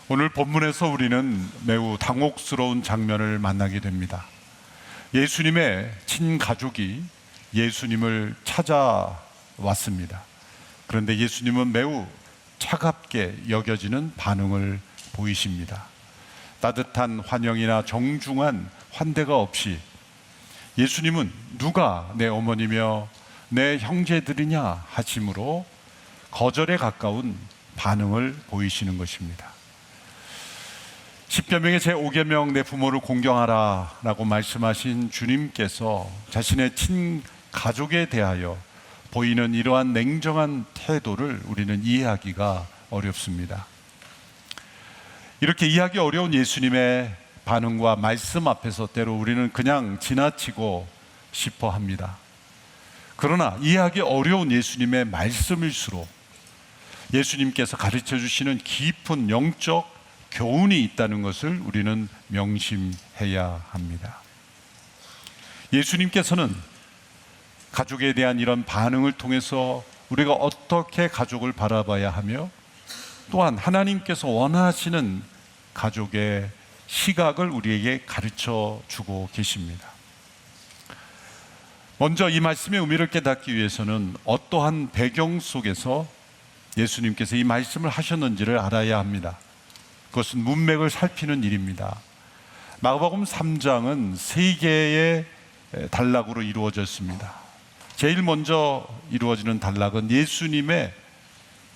오늘 본문에서 우리는 매우 당혹스러운 장면을 만나게 됩니다. 예수님의 친가족이 예수님을 찾아왔습니다. 그런데 예수님은 매우 차갑게 여겨지는 반응을 보이십니다. 따뜻한 환영이나 정중한 환대가 없이 예수님은 누가 내 어머니며 내 형제들이냐 하심으로 거절에 가까운 반응을 보이시는 것입니다. 십계명의 제5계명 내 부모를 공경하라 라고 말씀하신 주님께서 자신의 친가족에 대하여 보이는 이러한 냉정한 태도를 우리는 이해하기가 어렵습니다. 이렇게 이해하기 어려운 예수님의 반응과 말씀 앞에서 때로 우리는 그냥 지나치고 싶어 합니다. 그러나 이해하기 어려운 예수님의 말씀일수록 예수님께서 가르쳐 주시는 깊은 영적 교훈이 있다는 것을 우리는 명심해야 합니다. 예수님께서는 가족에 대한 이런 반응을 통해서 우리가 어떻게 가족을 바라봐야 하며 또한 하나님께서 원하시는 가족의 시각을 우리에게 가르쳐 주고 계십니다. 먼저 이 말씀의 의미를 깨닫기 위해서는 어떠한 배경 속에서 예수님께서 이 말씀을 하셨는지를 알아야 합니다. 그것은 문맥을 살피는 일입니다. 마가복음 3장은 세 개의 단락으로 이루어졌습니다. 제일 먼저 이루어지는 단락은 예수님의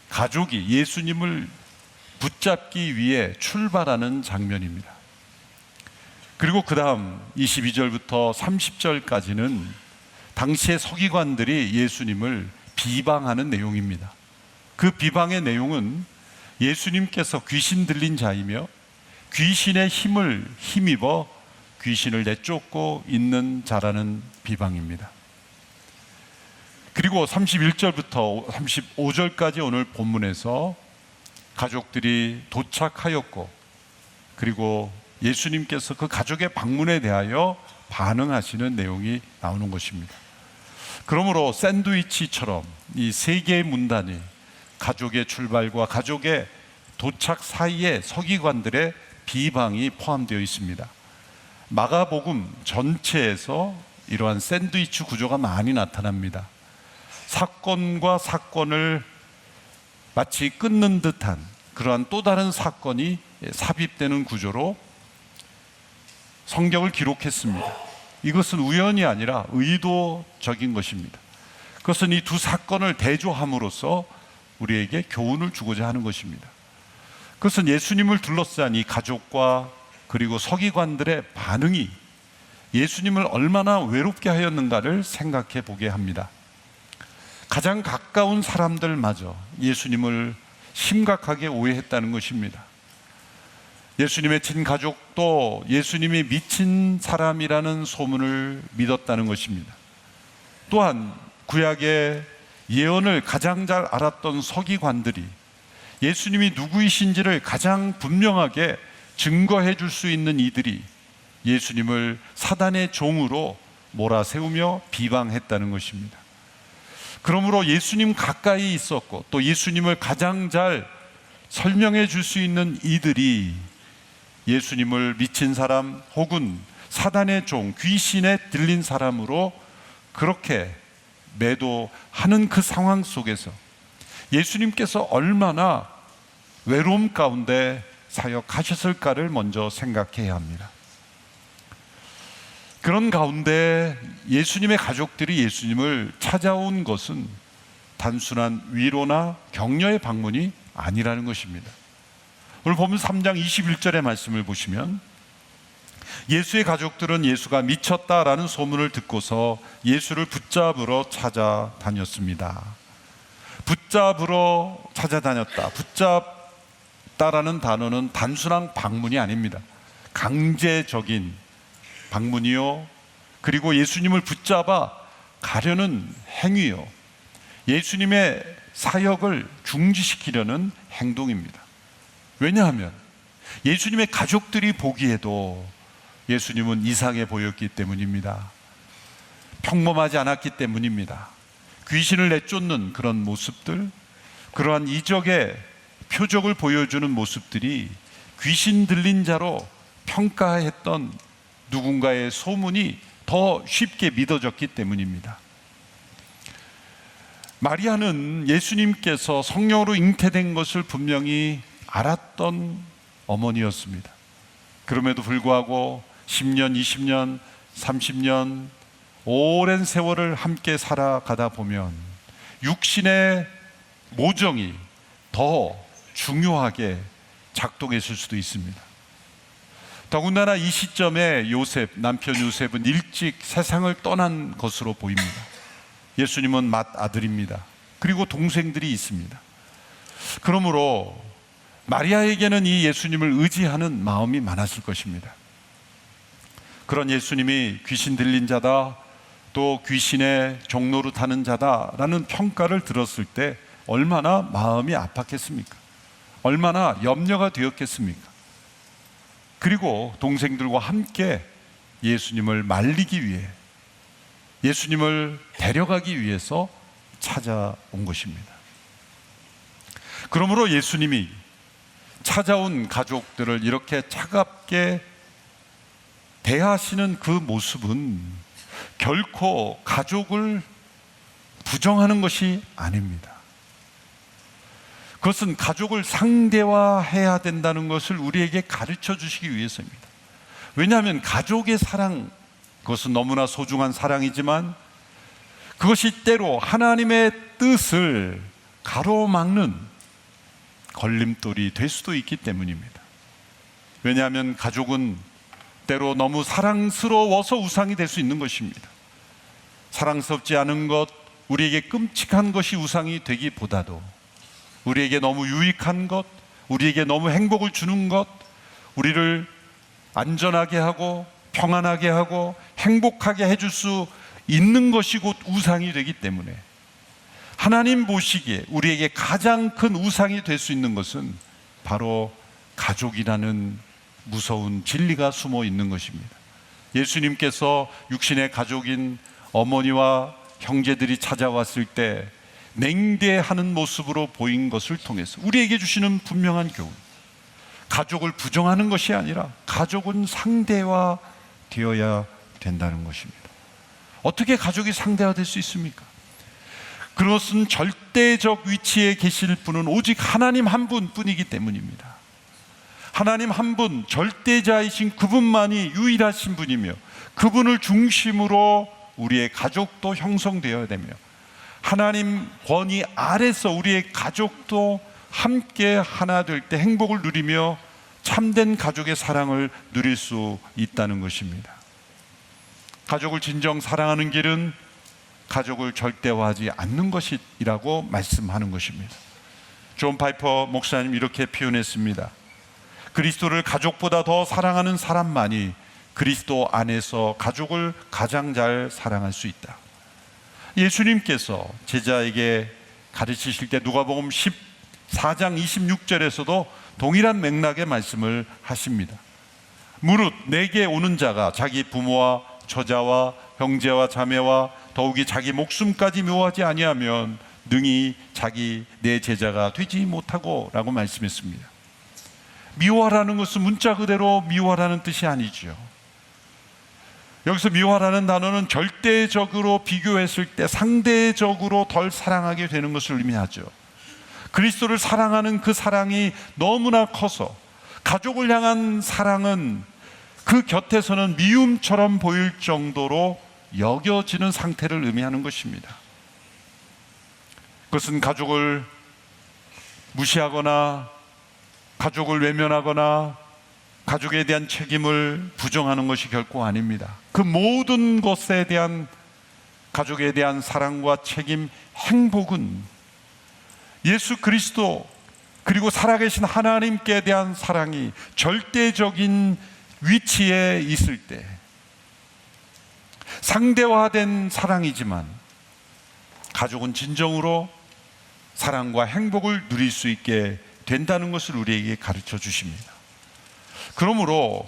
가족이 예수님을 붙잡기 위해 출발하는 장면입니다. 그리고 그 다음 22절부터 30절까지는 당시의 서기관들이 예수님을 비방하는 내용입니다. 그 비방의 내용은 예수님께서 귀신 들린 자이며 귀신의 힘을 힘입어 귀신을 내쫓고 있는 자라는 비방입니다. 그리고 31절부터 35절까지 오늘 본문에서 가족들이 도착하였고 그리고 예수님께서 그 가족의 방문에 대하여 반응하시는 내용이 나오는 것입니다. 그러므로 샌드위치처럼 이 세 개의 문단이 가족의 출발과 가족의 도착 사이에 서기관들의 비방이 포함되어 있습니다. 마가복음 전체에서 이러한 샌드위치 구조가 많이 나타납니다. 사건과 사건을 마치 끊는 듯한 그러한 또 다른 사건이 삽입되는 구조로 성경을 기록했습니다. 이것은 우연이 아니라 의도적인 것입니다. 그것은 이 두 사건을 대조함으로써 우리에게 교훈을 주고자 하는 것입니다. 그것은 예수님을 둘러싼 이 가족과 그리고 서기관들의 반응이 예수님을 얼마나 외롭게 하였는가를 생각해 보게 합니다. 가장 가까운 사람들마저 예수님을 심각하게 오해했다는 것입니다. 예수님의 친가족도 예수님이 미친 사람이라는 소문을 믿었다는 것입니다. 또한 구약의 예언을 가장 잘 알았던 서기관들이 예수님이 누구이신지를 가장 분명하게 증거해 줄 수 있는 이들이 예수님을 사단의 종으로 몰아세우며 비방했다는 것입니다. 그러므로 예수님 가까이 있었고 또 예수님을 가장 잘 설명해 줄 수 있는 이들이 예수님을 미친 사람 혹은 사단의 종, 귀신에 들린 사람으로 그렇게 매도하는 그 상황 속에서 예수님께서 얼마나 외로움 가운데 사역하셨을까를 먼저 생각해야 합니다. 그런 가운데 예수님의 가족들이 예수님을 찾아온 것은 단순한 위로나 격려의 방문이 아니라는 것입니다. 오늘 보면 3장 21절의 말씀을 보시면 예수의 가족들은 예수가 미쳤다라는 소문을 듣고서 예수를 붙잡으러 찾아다녔습니다. 붙잡으러 찾아다녔다. 붙잡다라는 단어는 단순한 방문이 아닙니다. 강제적인 방문이요. 그리고 예수님을 붙잡아 가려는 행위요. 예수님의 사역을 중지시키려는 행동입니다. 왜냐하면 예수님의 가족들이 보기에도 예수님은 이상해 보였기 때문입니다. 평범하지 않았기 때문입니다. 귀신을 내쫓는 그런 모습들, 그러한 이적의 표적을 보여주는 모습들이 귀신 들린 자로 평가했던 누군가의 소문이 더 쉽게 믿어졌기 때문입니다. 마리아는 예수님께서 성령으로 잉태된 것을 분명히 알았던 어머니였습니다. 그럼에도 불구하고 10년, 20년, 30년 오랜 세월을 함께 살아가다 보면 육신의 모정이 더 중요하게 작동했을 수도 있습니다. 더군다나 이 시점에 남편 요셉은 일찍 세상을 떠난 것으로 보입니다. 예수님은 맏아들입니다. 그리고 동생들이 있습니다. 그러므로 마리아에게는 이 예수님을 의지하는 마음이 많았을 것입니다. 그런 예수님이 귀신 들린 자다, 또 귀신의 종로로 타는 자다라는 평가를 들었을 때 얼마나 마음이 아팠겠습니까? 얼마나 염려가 되었겠습니까? 그리고 동생들과 함께 예수님을 말리기 위해, 예수님을 데려가기 위해서 찾아온 것입니다. 그러므로 예수님이 찾아온 가족들을 이렇게 차갑게 대하시는 그 모습은 결코 가족을 부정하는 것이 아닙니다. 그것은 가족을 상대화해야 된다는 것을 우리에게 가르쳐 주시기 위해서입니다. 왜냐하면 가족의 사랑, 그것은 너무나 소중한 사랑이지만 그것이 때로 하나님의 뜻을 가로막는 걸림돌이 될 수도 있기 때문입니다. 왜냐하면 가족은 때로 너무 사랑스러워서 우상이 될 수 있는 것입니다. 사랑스럽지 않은 것, 우리에게 끔찍한 것이 우상이 되기보다도 우리에게 너무 유익한 것, 우리에게 너무 행복을 주는 것, 우리를 안전하게 하고 평안하게 하고 행복하게 해줄 수 있는 것이 곧 우상이 되기 때문에 하나님 보시기에 우리에게 가장 큰 우상이 될 수 있는 것은 바로 가족이라는 무서운 진리가 숨어 있는 것입니다. 예수님께서 육신의 가족인 어머니와 형제들이 찾아왔을 때 냉대하는 모습으로 보인 것을 통해서 우리에게 주시는 분명한 교훈, 가족을 부정하는 것이 아니라 가족은 상대화 되어야 된다는 것입니다. 어떻게 가족이 상대화될 수 있습니까? 그것은 절대적 위치에 계실 분은 오직 하나님 한 분뿐이기 때문입니다. 하나님 한 분, 절대자이신 그분만이 유일하신 분이며 그분을 중심으로 우리의 가족도 형성되어야 되며 하나님 권위 아래서 우리의 가족도 함께 하나 될 때 행복을 누리며 참된 가족의 사랑을 누릴 수 있다는 것입니다. 가족을 진정 사랑하는 길은 가족을 절대화하지 않는 것이라고 말씀하는 것입니다. 존 파이퍼 목사님 이렇게 표현했습니다. 그리스도를 가족보다 더 사랑하는 사람만이 그리스도 안에서 가족을 가장 잘 사랑할 수 있다. 예수님께서 제자에게 가르치실 때 누가복음 14장 26절에서도 동일한 맥락의 말씀을 하십니다. 무릇 내게 오는 자가 자기 부모와 처자와 형제와 자매와 더욱이 자기 목숨까지 묘하지 아니하면 능히 자기 내 제자가 되지 못하고 라고 말씀했습니다. 미워하라는 것은 문자 그대로 미워하라는 뜻이 아니죠. 여기서 미워하라는 단어는 절대적으로 비교했을 때 상대적으로 덜 사랑하게 되는 것을 의미하죠. 그리스도를 사랑하는 그 사랑이 너무나 커서 가족을 향한 사랑은 그 곁에서는 미움처럼 보일 정도로 여겨지는 상태를 의미하는 것입니다. 그것은 가족을 무시하거나 가족을 외면하거나 가족에 대한 책임을 부정하는 것이 결코 아닙니다. 그 모든 것에 대한 가족에 대한 사랑과 책임, 행복은 예수 그리스도 그리고 살아계신 하나님께 대한 사랑이 절대적인 위치에 있을 때 상대화된 사랑이지만 가족은 진정으로 사랑과 행복을 누릴 수 있게 된다는 것을 우리에게 가르쳐 주십니다. 그러므로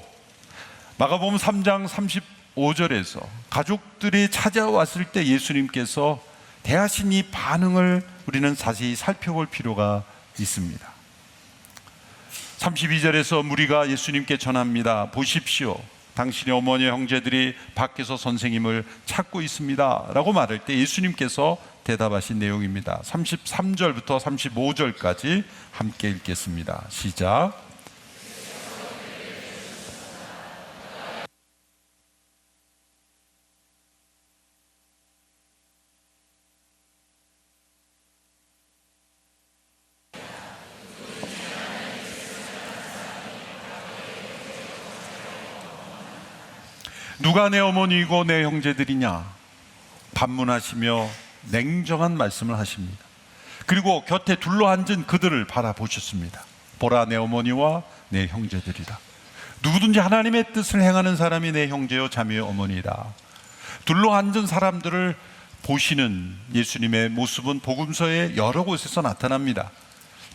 마가복음 3장 35절에서 가족들이 찾아왔을 때 예수님께서 대하신 이 반응을 우리는 자세히 살펴볼 필요가 있습니다. 32절에서 무리가 예수님께 전합니다. 보십시오, 당신의 어머니 형제들이 밖에서 선생님을 찾고 있습니다 라고 말할 때 예수님께서 대답하신 내용입니다. 33절부터 35절까지 함께 읽겠습니다. 시작. 누가 내 어머니이고 내 형제들이냐 반문하시며 냉정한 말씀을 하십니다. 그리고 곁에 둘러앉은 그들을 바라보셨습니다. 보라, 내 어머니와 내 형제들이다. 누구든지 하나님의 뜻을 행하는 사람이 내 형제요 자매요 어머니이다. 둘러앉은 사람들을 보시는 예수님의 모습은 복음서의 여러 곳에서 나타납니다.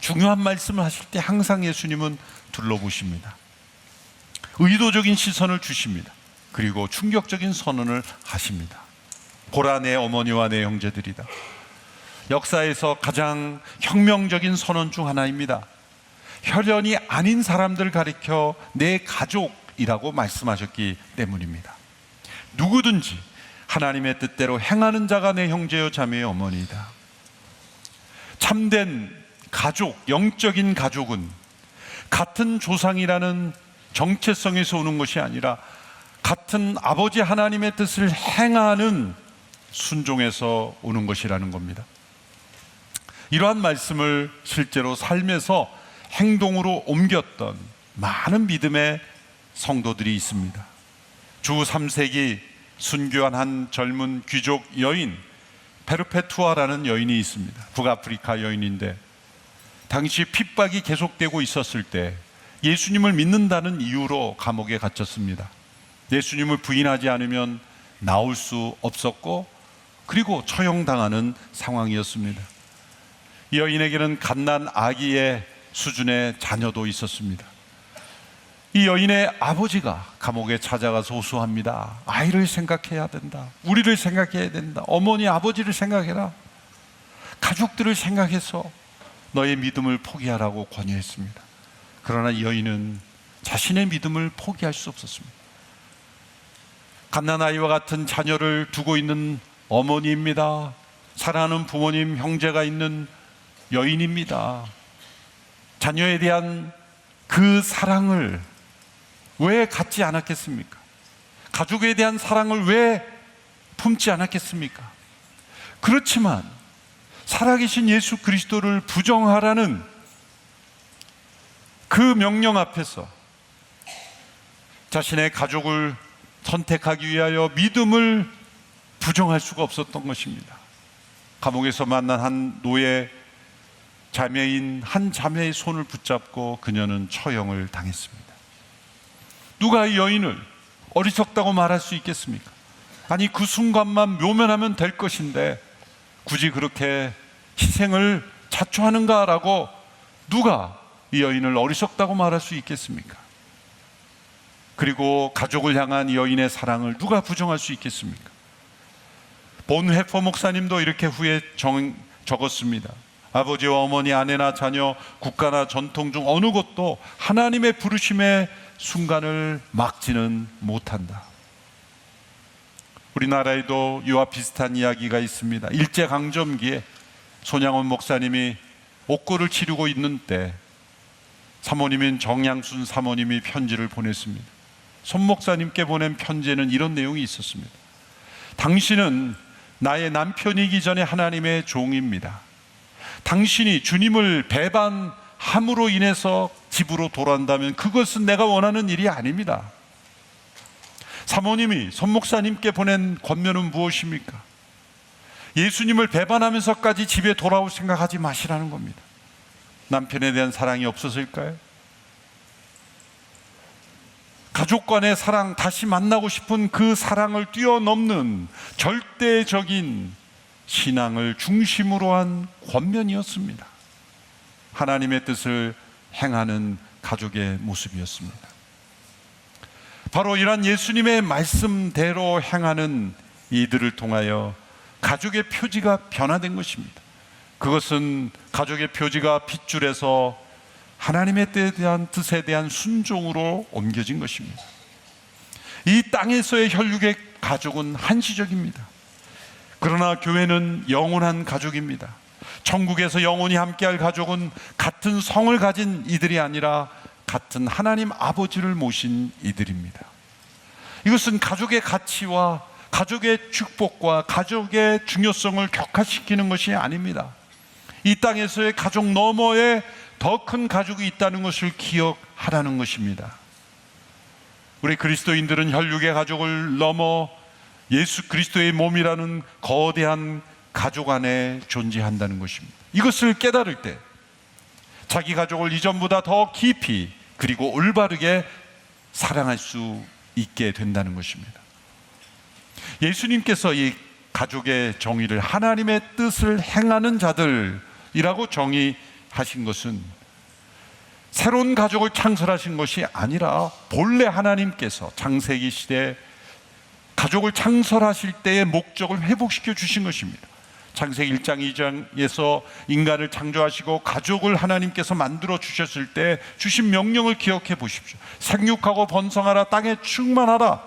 중요한 말씀을 하실 때 항상 예수님은 둘러보십니다. 의도적인 시선을 주십니다. 그리고 충격적인 선언을 하십니다. 보라, 내 어머니와 내 형제들이다. 역사에서 가장 혁명적인 선언 중 하나입니다. 혈연이 아닌 사람들 가리켜 내 가족이라고 말씀하셨기 때문입니다. 누구든지 하나님의 뜻대로 행하는 자가 내 형제요 자매요 어머니이다. 참된 가족, 영적인 가족은 같은 조상이라는 정체성에서 오는 것이 아니라 같은 아버지 하나님의 뜻을 행하는 순종에서 오는 것이라는 겁니다. 이러한 말씀을 실제로 삶에서 행동으로 옮겼던 많은 믿음의 성도들이 있습니다. 주 3세기 순교한 한 젊은 귀족 여인 페르페투아라는 여인이 있습니다. 북아프리카 여인인데 당시 핍박이 계속되고 있었을 때 예수님을 믿는다는 이유로 감옥에 갇혔습니다. 예수님을 부인하지 않으면 나올 수 없었고 그리고 처형당하는 상황이었습니다. 이 여인에게는 갓난 아기의 수준의 자녀도 있었습니다. 이 여인의 아버지가 감옥에 찾아가서 호소합니다. 아이를 생각해야 된다. 우리를 생각해야 된다. 어머니, 아버지를 생각해라. 가족들을 생각해서 너의 믿음을 포기하라고 권유했습니다. 그러나 이 여인은 자신의 믿음을 포기할 수 없었습니다. 갓난아이와 같은 자녀를 두고 있는 어머니입니다. 사랑하는 부모님, 형제가 있는 여인입니다. 자녀에 대한 그 사랑을 왜 갖지 않았겠습니까? 가족에 대한 사랑을 왜 품지 않았겠습니까? 그렇지만 살아계신 예수 그리스도를 부정하라는 그 명령 앞에서 자신의 가족을 선택하기 위하여 믿음을 부정할 수가 없었던 것입니다. 감옥에서 만난 한 노예 자매인 한 자매의 손을 붙잡고 그녀는 처형을 당했습니다. 누가 이 여인을 어리석다고 말할 수 있겠습니까? 아니, 그 순간만 묘면하면 될 것인데 굳이 그렇게 희생을 자초하는가라고 누가 이 여인을 어리석다고 말할 수 있겠습니까? 그리고 가족을 향한 이 여인의 사랑을 누가 부정할 수 있겠습니까? 본 해퍼 목사님도 이렇게 후에 적었습니다. 아버지와 어머니, 아내나 자녀, 국가나 전통 중 어느 것도 하나님의 부르심의 순간을 막지는 못한다. 우리나라에도 이와 비슷한 이야기가 있습니다. 일제강점기에 손양원 목사님이 옥고를 치르고 있는 때 사모님인 정양순 사모님이 편지를 보냈습니다. 손 목사님께 보낸 편지에는 이런 내용이 있었습니다. 당신은 나의 남편이기 전에 하나님의 종입니다. 당신이 주님을 배반함으로 인해서 집으로 돌아온다면 그것은 내가 원하는 일이 아닙니다. 사모님이 손 목사님께 보낸 권면은 무엇입니까? 예수님을 배반하면서까지 집에 돌아올 생각하지 마시라는 겁니다. 남편에 대한 사랑이 없어서일까요? 가족 간의 사랑, 다시 만나고 싶은 그 사랑을 뛰어넘는 절대적인 신앙을 중심으로 한 권면이었습니다. 하나님의 뜻을 행하는 가족의 모습이었습니다. 바로 이런 예수님의 말씀대로 행하는 이들을 통하여 가족의 표지가 변화된 것입니다. 그것은 가족의 표지가 핏줄에서 하나님의 뜻에 대한 순종으로 옮겨진 것입니다. 이 땅에서의 혈육의 가족은 한시적입니다. 그러나 교회는 영원한 가족입니다. 천국에서 영원히 함께할 가족은 같은 성을 가진 이들이 아니라 같은 하나님 아버지를 모신 이들입니다. 이것은 가족의 가치와 가족의 축복과 가족의 중요성을 격화시키는 것이 아닙니다. 이 땅에서의 가족 너머에 더 큰 가족이 있다는 것을 기억하라는 것입니다. 우리 그리스도인들은 혈육의 가족을 넘어 예수 그리스도의 몸이라는 거대한 가족 안에 존재한다는 것입니다. 이것을 깨달을 때 자기 가족을 이전보다 더 깊이 그리고 올바르게 사랑할 수 있게 된다는 것입니다. 예수님께서 이 가족의 정의를 하나님의 뜻을 행하는 자들이라고 정의하신 것은 새로운 가족을 창설하신 것이 아니라 본래 하나님께서 창세기 시대 가족을 창설하실 때의 목적을 회복시켜 주신 것입니다. 창세기 1장 2장에서 인간을 창조하시고 가족을 하나님께서 만들어 주셨을 때 주신 명령을 기억해 보십시오. 생육하고 번성하라, 땅에 충만하라,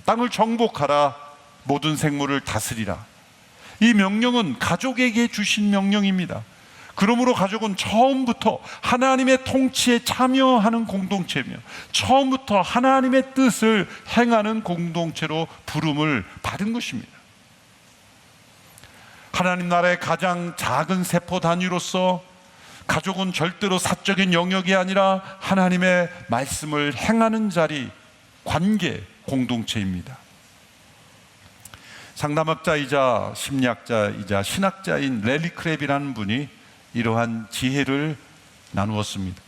땅을 정복하라, 모든 생물을 다스리라. 이 명령은 가족에게 주신 명령입니다. 그러므로 가족은 처음부터 하나님의 통치에 참여하는 공동체며 처음부터 하나님의 뜻을 행하는 공동체로 부름을 받은 것입니다. 하나님 나라의 가장 작은 세포 단위로서 가족은 절대로 사적인 영역이 아니라 하나님의 말씀을 행하는 자리, 관계, 공동체입니다. 상담학자이자 심리학자이자 신학자인 래리 크랩이라는 분이 이러한 지혜를 나누었습니다.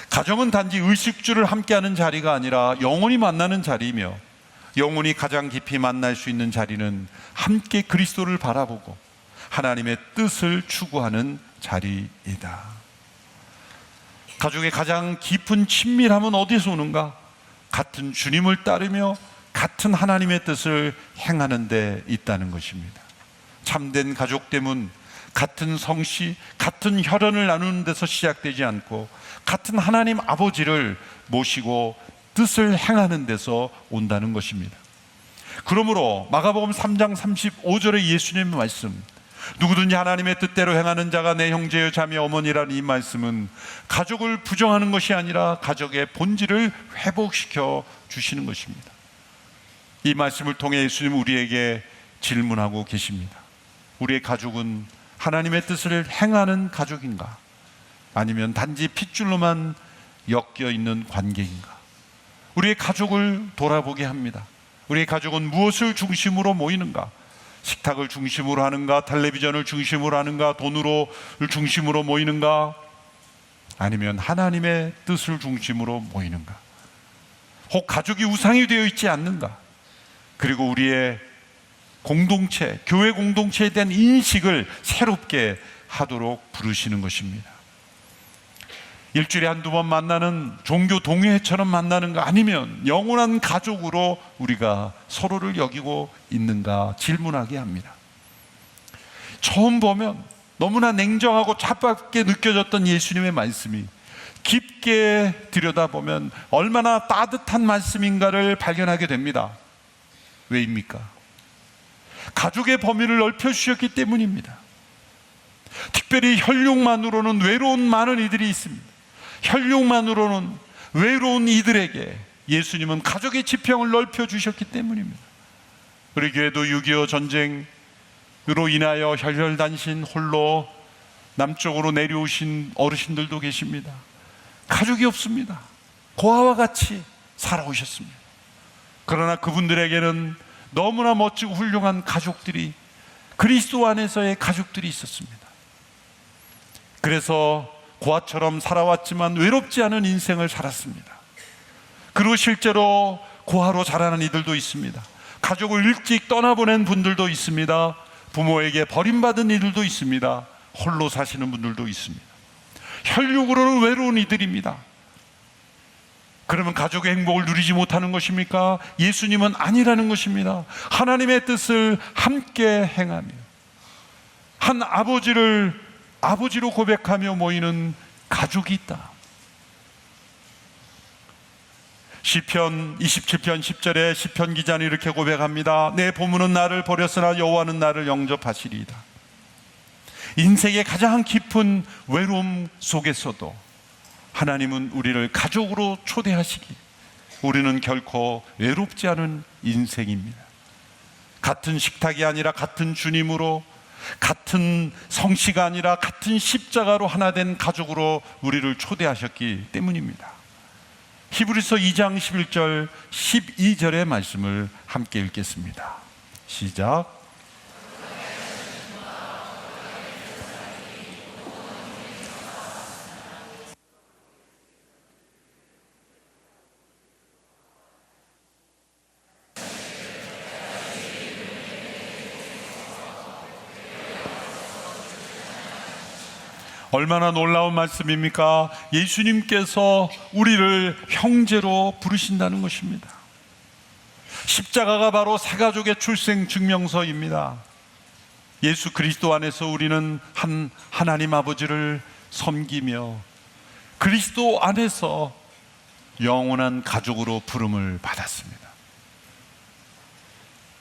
가정은 단지 의식주를 함께하는 자리가 아니라 영원히 만나는 자리이며 영혼이 가장 깊이 만날 수 있는 자리는 함께 그리스도를 바라보고 하나님의 뜻을 추구하는 자리이다. 가족의 가장 깊은 친밀함은 어디서 오는가? 같은 주님을 따르며 같은 하나님의 뜻을 행하는 데 있다는 것입니다. 참된 가족됨은 같은 성씨, 같은 혈연을 나누는 데서 시작되지 않고 같은 하나님 아버지를 모시고 뜻을 행하는 데서 온다는 것입니다. 그러므로 마가복음 3장 35절의 예수님의 말씀, 누구든지 하나님의 뜻대로 행하는 자가 내 형제여 자매 어머니라는 이 말씀은 가족을 부정하는 것이 아니라 가족의 본질을 회복시켜 주시는 것입니다. 이 말씀을 통해 예수님은 우리에게 질문하고 계십니다. 우리의 가족은 하나님의 뜻을 행하는 가족인가? 아니면 단지 핏줄로만 엮여 있는 관계인가? 우리의 가족을 돌아보게 합니다. 우리의 가족은 무엇을 중심으로 모이는가? 식탁을 중심으로 하는가? 텔레비전을 중심으로 하는가? 돈을 중심으로 모이는가? 아니면 하나님의 뜻을 중심으로 모이는가? 혹 가족이 우상이 되어 있지 않는가? 그리고 우리의 공동체, 교회 공동체에 대한 인식을 새롭게 하도록 부르시는 것입니다. 일주일에 한두 번 만나는 종교 동호회처럼 만나는가? 아니면 영원한 가족으로 우리가 서로를 여기고 있는가 질문하게 합니다. 처음 보면 너무나 냉정하고 차갑게 느껴졌던 예수님의 말씀이 깊게 들여다보면 얼마나 따뜻한 말씀인가를 발견하게 됩니다. 왜입니까? 가족의 범위를 넓혀주셨기 때문입니다. 특별히 혈육만으로는 외로운 많은 이들이 있습니다. 혈육만으로는 외로운 이들에게 예수님은 가족의 지평을 넓혀주셨기 때문입니다. 우리 교회도 6.25 전쟁으로 인하여 혈혈단신 홀로 남쪽으로 내려오신 어르신들도 계십니다. 가족이 없습니다. 고아와 같이 살아오셨습니다. 그러나 그분들에게는 너무나 멋지고 훌륭한 가족들이, 그리스도 안에서의 가족들이 있었습니다. 그래서 고아처럼 살아왔지만 외롭지 않은 인생을 살았습니다. 그리고 실제로 고아로 자라는 이들도 있습니다. 가족을 일찍 떠나보낸 분들도 있습니다. 부모에게 버림받은 이들도 있습니다. 홀로 사시는 분들도 있습니다. 혈육으로는 외로운 이들입니다. 그러면 가족의 행복을 누리지 못하는 것입니까? 예수님은 아니라는 것입니다. 하나님의 뜻을 함께 행하며 한 아버지를 아버지로 고백하며 모이는 가족이 있다. 시편 27편 10절에 시편 기자는 이렇게 고백합니다. 내 보물은 나를 버렸으나 여호와는 나를 영접하시리이다. 인생의 가장 깊은 외로움 속에서도 하나님은 우리를 가족으로 초대하시기, 우리는 결코 외롭지 않은 인생입니다. 같은 식탁이 아니라 같은 주님으로, 같은 성씨가 아니라 같은 십자가로 하나 된 가족으로 우리를 초대하셨기 때문입니다. 히브리서 2장 11절 12절의 말씀을 함께 읽겠습니다. 시작. 얼마나 놀라운 말씀입니까? 예수님께서 우리를 형제로 부르신다는 것입니다. 십자가가 바로 새 가족의 출생 증명서입니다. 예수 그리스도 안에서 우리는 하나님 아버지를 섬기며 그리스도 안에서 영원한 가족으로 부름을 받았습니다.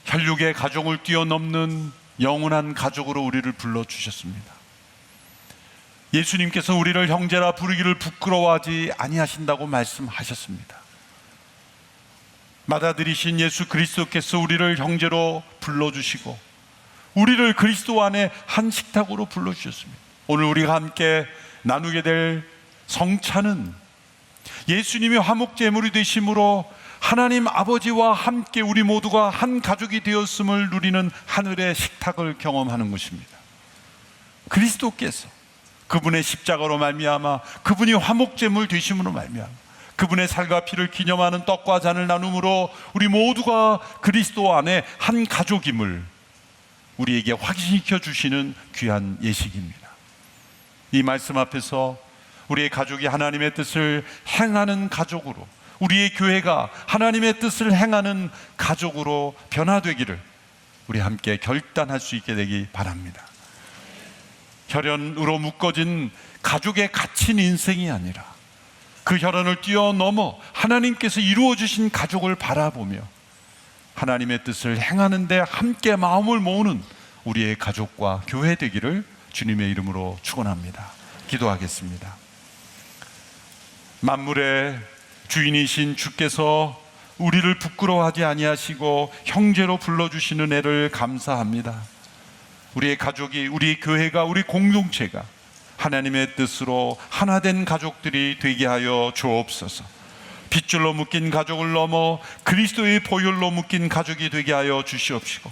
혈육의 가족을 뛰어넘는 영원한 가족으로 우리를 불러주셨습니다. 예수님께서 우리를 형제라 부르기를 부끄러워하지 아니하신다고 말씀하셨습니다. 맏아들이신 예수 그리스도께서 우리를 형제로 불러주시고 우리를 그리스도 안에 한 식탁으로 불러주셨습니다. 오늘 우리가 함께 나누게 될 성찬은 예수님이 화목제물이 되심으로 하나님 아버지와 함께 우리 모두가 한 가족이 되었음을 누리는 하늘의 식탁을 경험하는 것입니다. 그리스도께서 그분의 십자가로 말미암아, 그분이 화목제물 되심으로 말미암아, 그분의 살과 피를 기념하는 떡과 잔을 나눔으로 우리 모두가 그리스도 안에 한 가족임을 우리에게 확신시켜 주시는 귀한 예식입니다. 이 말씀 앞에서 우리의 가족이 하나님의 뜻을 행하는 가족으로, 우리의 교회가 하나님의 뜻을 행하는 가족으로 변화되기를 우리 함께 결단할 수 있게 되기 바랍니다. 혈연으로 묶어진 가족에 갇힌 인생이 아니라 그 혈연을 뛰어넘어 하나님께서 이루어주신 가족을 바라보며 하나님의 뜻을 행하는 데 함께 마음을 모으는 우리의 가족과 교회 되기를 주님의 이름으로 축원합니다. 기도하겠습니다. 만물의 주인이신 주께서 우리를 부끄러워하지 아니하시고 형제로 불러주시는 애를 감사합니다. 우리의 가족이, 우리 교회가, 우리 공동체가 하나님의 뜻으로 하나된 가족들이 되게 하여 주옵소서. 핏줄로 묶인 가족을 넘어 그리스도의 보혈로 묶인 가족이 되게 하여 주시옵시고,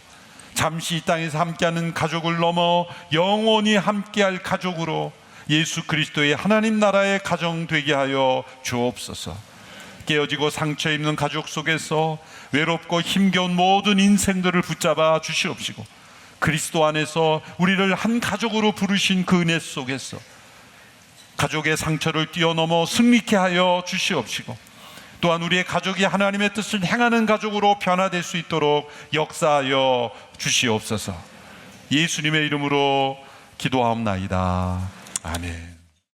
잠시 이 땅에서 함께하는 가족을 넘어 영원히 함께할 가족으로 예수 그리스도의 하나님 나라의 가정 되게 하여 주옵소서. 깨어지고 상처 입는 가족 속에서 외롭고 힘겨운 모든 인생들을 붙잡아 주시옵시고, 그리스도 안에서 우리를 한 가족으로 부르신 그 은혜 속에서 가족의 상처를 뛰어넘어 승리케 하여 주시옵시고, 또한 우리의 가족이 하나님의 뜻을 행하는 가족으로 변화될 수 있도록 역사하여 주시옵소서. 예수님의 이름으로 기도하옵나이다. 아멘.